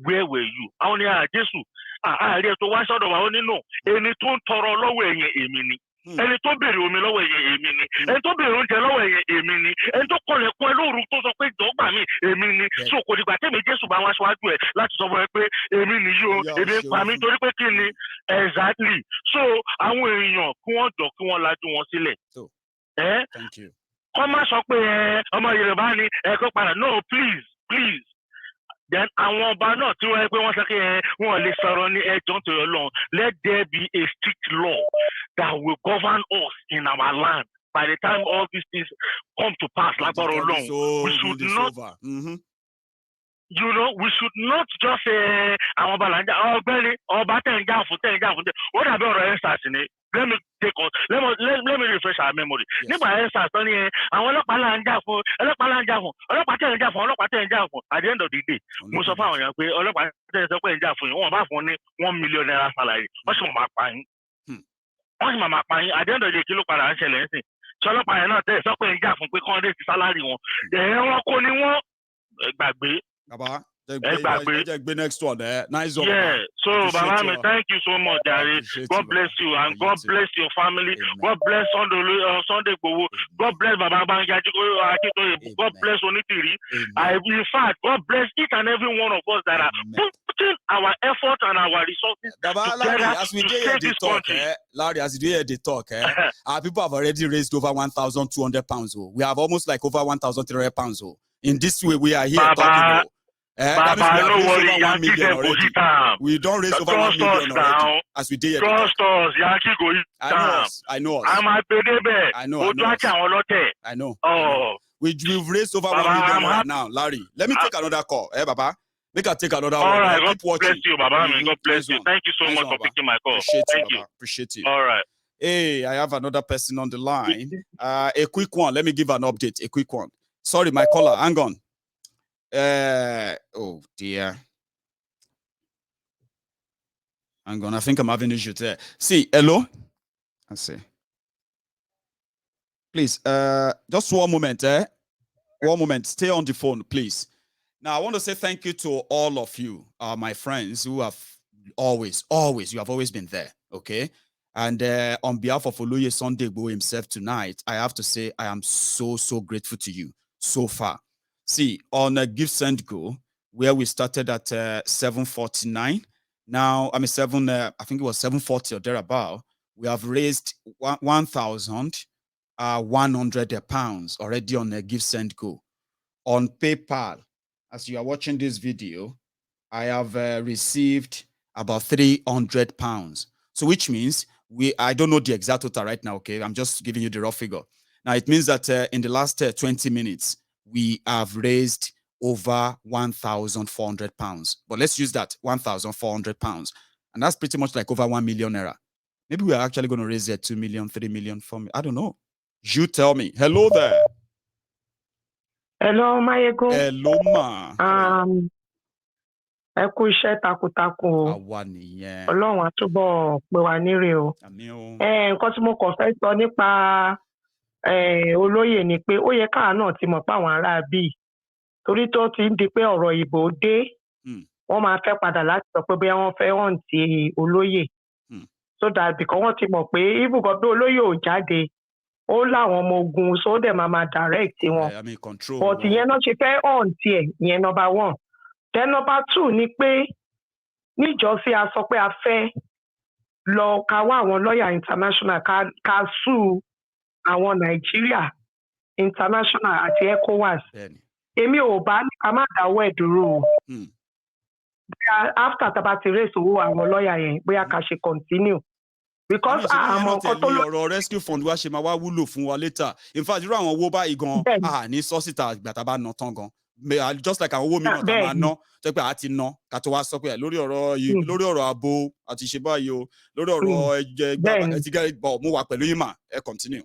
where were you àwọn ni Jésù àárẹ̀ tó wá sọ́dọ̀ wa ó nínú ẹni tó ń tọrọ lọ́wọ́ ẹ̀yìn èmi ni ẹni tó béèrè omi lọ́wọ́ ẹ̀yìn èmi ni ẹni tó béèrè oúnjẹ lọ́wọ́ ẹ̀yìn èmi ni ẹni tó kọlẹ̀ kún ẹ lóru tó sọ pé ìjọba mi èmi ni so kò dìgbà tẹ́mi Jésù bá wá síwájú ẹ̀ láti sọ fún ẹ pé èmi nìyí o èmi ń pa mí torí pé kí ni exactly so àwọn èèyàn kí wọ́n jọ kí wọ́n lajú wọn sílẹ̀ kọ́ má sọ pé ọmọ Yorùbá ni ẹ kó padà no please then àwọn ọba náà tí wọ́n pé wọ́n sọ pé wọ́n lè sọ̀rọ̀ ní ẹjọ́ tó yọ lọ́hùn let there be a strict law that will govern us in our land by the time all these things come to pass lágbára Ọlọ́run we should not we should not just say àwọn ọba là ń jà ọ̀gbẹ́ni ọba tẹ̀ ń jà fún ó dàbí ọ̀rọ̀ EndSARS ni let me refresh our memory nígbà EndSARS tán ni àwọn ọlọ́pàá là ń jà fún ọlọ́pàá tẹ̀ ń jà fún at the end of the day mo sọ fún àwọn èèyàn pé ọlọ́pàá tẹ̀ ń sọ pé ń jà fún yín wọ́n bá fún ní $1 million salary wọ́n sì máa pa yín at the end of the day kí ló padà ń ṣẹlẹ̀ ń sìn tí ọlọ́pàá yẹn náà tẹ̀ sọ pé ń jà fún pé kí wọ́n dé ti salary wọn wọn kò ní wọ́n gbàgbé. Baba, next one there. Nice one. Yeah. So, Baba, thank you so much, Daddy. God bless you, and God bless your family. Amen. God bless Sunday Igboho. God bless Baba Bangaji. God bless Onitiri. In fact, God bless each and every one of us that are putting our effort and our resources together as we save this country. Larry, as we do the talk, our people have already raised over 1,200 pounds. We have almost like over 1,300 pounds. In this way, we are here talking. Baba, no worry, Yankee deposit time. We don't raise over 1 million already, as we did. Trust us, Yankee go hit time. I know us. I'm a baby. I know. Oh. We've raised over 1 million right now, Larry. Let me take another call. Baba. Make I take another one. All right, God bless you, Baba. God bless you. Thank you so much for picking my call. Thank you. Appreciate you. All right. Hey, I have another person on the line. A quick one. Let me give an update. A quick one. Sorry, my caller. Hang on. Oh dear. Hang on. I think I'm having issues there. See, hello. I see. Please, just 1 moment. 1 moment. Stay on the phone, please. Now, I want to say thank you to all of you, my friends, who have always, you have always been there. Okay. And on behalf of Oloye Sunday Igboho himself tonight, I have to say I am so grateful to you so far. See, on a Give Send Go, where we started at 7:49, now I think it was 7:40 or thereabout. We have raised 1,100 pounds already on a Give Send Go. On PayPal, as you are watching this video, I have received about 300 pounds. So which means I don't know the exact total right now, okay? I'm just giving you the raw figure. Now, it means that in the last 20 minutes, we have raised over 1,400 pounds. But let's use that, 1,400 pounds. And that's pretty much like over 1 million naira. Maybe we're actually going to raise 2 million, 3 million, 4 million. I don't know. You tell me. Hello there. Hello, Maiyegun. Hello, ma. Ẹ kú iṣẹ́ takuntakun o. Àwa nìyẹn. Ọlọ́run á túbọ̀ pè wá níre o. Àmín o. Nǹkan tí mo kàn fẹ́ sọ nípa olóyè ni pé ó yẹ káà náà ti mọ̀ pé àwọn ará bíi torí tó ti ń di pé ọ̀rọ̀ ìbò dé wọ́n máa fẹ́ padà láti sọ pé bóyá wọ́n fẹ́ hàn ti olóyè so that because wọ́n ti mọ̀ pé ibùkọ́ bí olóyè ò jáde ó láwọn ọmọ ogun so ó dẹ̀ máa direct wọn but ìyẹn náà ṣe fẹ́ hàn tiẹ̀ ìyẹn number 1 then number 2 ni pé níjọ́sí a sọ pé a fẹ́ lọ ká wá àwọn lọ́ọ̀yà international ká sue àwọn Nàìjíríà international àti ECOWAS èmi ò bá ní ká má dáwọ́ ẹ̀ dúró o after tá bá ti raise owó àwọn lọ́ọ̀yà yẹn bóyá ká ṣe continue because àmọ́ nǹkan tó ọ̀rọ̀ rescue fund wa ṣe máa wá wúlò fún wa later in fact irú àwọn owó báyìí gan ní sọ́sítà ìgbà tá a bá ná tán gan just like àwọn owó mìíràn tá a máa ná tó pé a ti ná ká tó wá sọ pé lórí ọ̀rọ̀ ààbò àti ṣe báyìí o lórí ọ̀rọ̀ ẹ̀jẹ̀ bọ̀ mo wà pẹ̀lú yín mà ẹ continue.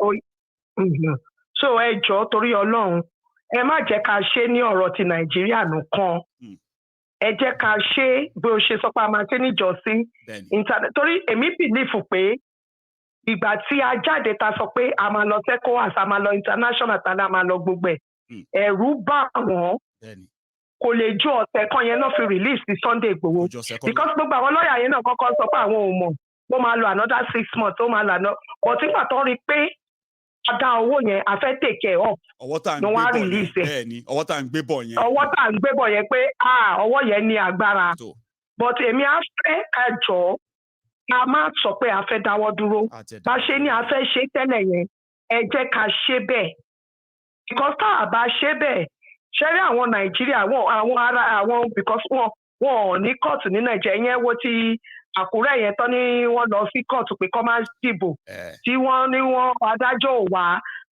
So ẹ jọ̀ọ́ torí Ọlọ́run ẹ má jẹ́ ká ṣe ní ọ̀rọ̀ ti Nàìjíríà nìkan ẹ jẹ́ ká ṣe bí o ṣe sọ pé a máa ṣe níjọ́sí torí èmi bìlífù pé ìgbà tí a jáde ta sọ pé a máa lọ ECOWAS a máa lọ international tàbí a máa lọ gbogbo ẹ̀ ẹ̀rù bá wọn kò lè ju ọ̀sẹ̀ kan yẹn náà fi release ti Sunday Igboho because gbogbo àwọn lọ́ọ̀yà yẹn náà kọ́kọ́ sọ pé àwọn ò mọ̀ wọ́n máa lo another 6 months ó máa lànà but nígbà tó rí pé a dá owó yẹn a fẹ́ take care of ni wọ́n á release ẹ̀ ọwọ́ tá à ń gbé bọ̀ yẹn pé ọwọ́ yẹn ní agbára but èmi á fẹ́ ká jọ a máa sọ pé a fẹ́ dáwọ́ dúró bá ṣe ní a fẹ́ ṣe tẹ́lẹ̀ yẹn ẹ jẹ́ ká ṣe bẹ́ẹ̀ because tá a bá ṣe bẹ́ẹ̀ ṣe rí àwọn Nàìjíríà àwọn because wọn ò ní kóòtù ní Nàìjíríà yẹn wo ti Àkúrẹ́ yẹn tán ní wọ́n lọ sí kóòtù pé kọ́ máa dìbò tí wọ́n ní wọ́n adájọ́ ò wá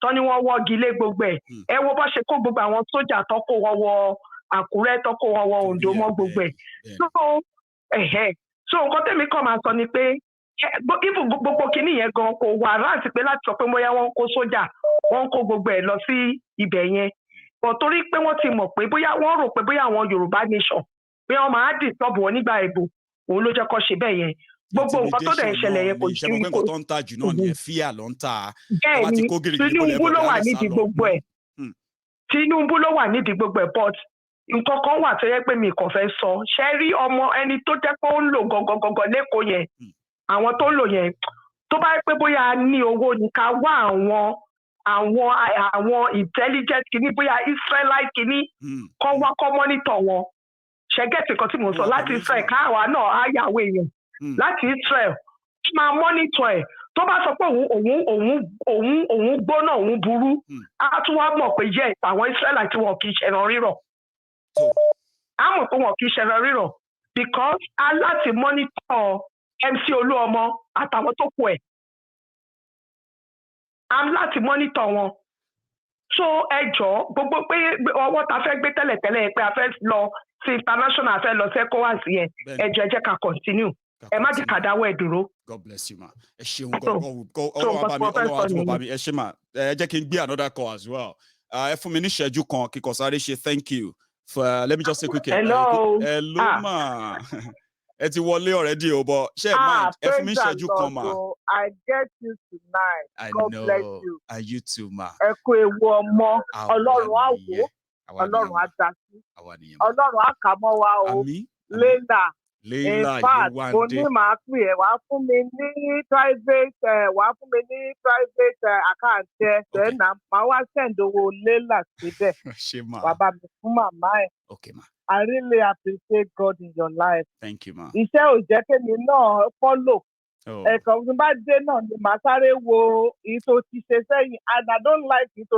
tán ní wọ́n wọ́gi lé gbogbo ẹ̀ ẹ wo bó ṣe kó gbogbo àwọn sójà tó kó wọn wọ Àkúrẹ́ tó kó wọn wọ Oǹdó mọ́ gbogbo ẹ̀ so nǹkan tẹ́mi kàn máa sọ ni pé gbogbo kinní yẹn gan kò wà láti pé láti sọ pé bóyá wọ́n kó sójà wọ́n kó gbogbo ẹ̀ lọ sí ibẹ̀ yẹn but torí pé wọ́n ti mọ̀ pé bóyá wọ́n rò pé bóyá àwọn Yorùbá nation pé wọ́n máa disturb wọn nígbà ìbò òun ló jẹ́ kó ṣe bẹ́ẹ̀ yẹn gbogbo nǹkan tó dẹ̀ ń ṣẹlẹ̀ yẹn kò sí ìṣẹ́ nǹkan tó ń ta jù náà nìyẹn fíà ló ń ta bẹ́ẹ̀ ni Tinubu ló wà nídìí gbogbo ẹ̀ Tinubu ló wà nídìí gbogbo ẹ̀ but nǹkan kan wà tó yẹ pé mi kò fẹ́ sọ ṣe rí ọmọ ẹni tó jẹ́ pé ó ń lò gangan lẹ́kọ̀ọ́ yẹn àwọn tó ń lò yẹn tó bá yẹ pé bóyá a ní owó ni ká wá àwọn intelligent kìíní bóyá Israelite kìíní kọ́ wá kọ́ mọ́nítọ̀ wọn ṣẹ́gẹ́tì kan tí mo sọ láti Israel káàwá náà á yàwó èèyàn láti Israel máa mọ́nítọ̀ ẹ̀ tó bá sọ pé òun gbóná òun burú á tún wá mọ̀ pé yẹ àwọn Israelite tí wọn kì í ṣẹran rírọ̀ á mọ̀ pé wọn kì í ṣẹran rírọ̀ because á láti mọ́nítọ̀ MC Olúọmọ àtàwọn tó kù ẹ̀ á láti mọ́nítọ̀ wọn so ẹ jọ̀ọ́ gbogbo pé ọwọ́ ta fẹ́ gbé tẹ́lẹ̀tẹ́lẹ̀ pé a fẹ́ lọ sí international a fẹ́ lọ sí ECOWAS yẹn ẹ jọ̀ọ́ ẹ jẹ́ ká continue ẹ má jẹ́ ká dáwọ́ ẹ dúró. God bless you ma ẹ ṣeun ọlọ́wọ́ bá mi ẹ ṣe ma ẹ jẹ́ kí n gbé another call as well ẹ fún mi ní ìṣẹ́jú kan kíkọ sáré ṣe thank you for let me just say quick hello ma ẹ ti wọlé already o but ṣe mind ẹ fún mi ìṣẹ́jú kan ma. I get you tonight. God bless you. And you too ma. Ẹ kú ewu ọmọ Ọlọ́run á wò Ọlọ́run á dá sí Ọlọ́run á kà mọ́ wa o Leila in fact mo ní màá pè ẹ́ wàá fún mi ní private account ẹ then màá wá send owó Leila síbẹ̀ bàbá mi fún màmá ẹ̀. Okay ma. I really appreciate God in your life. Thank you ma. Iṣẹ́ ò jẹ́ kémi náà follow. Ẹ̀kan tí bá dé náà ni màá sáré wo èyí tó ti ṣe sẹ́yìn and I don't like èyí tó ti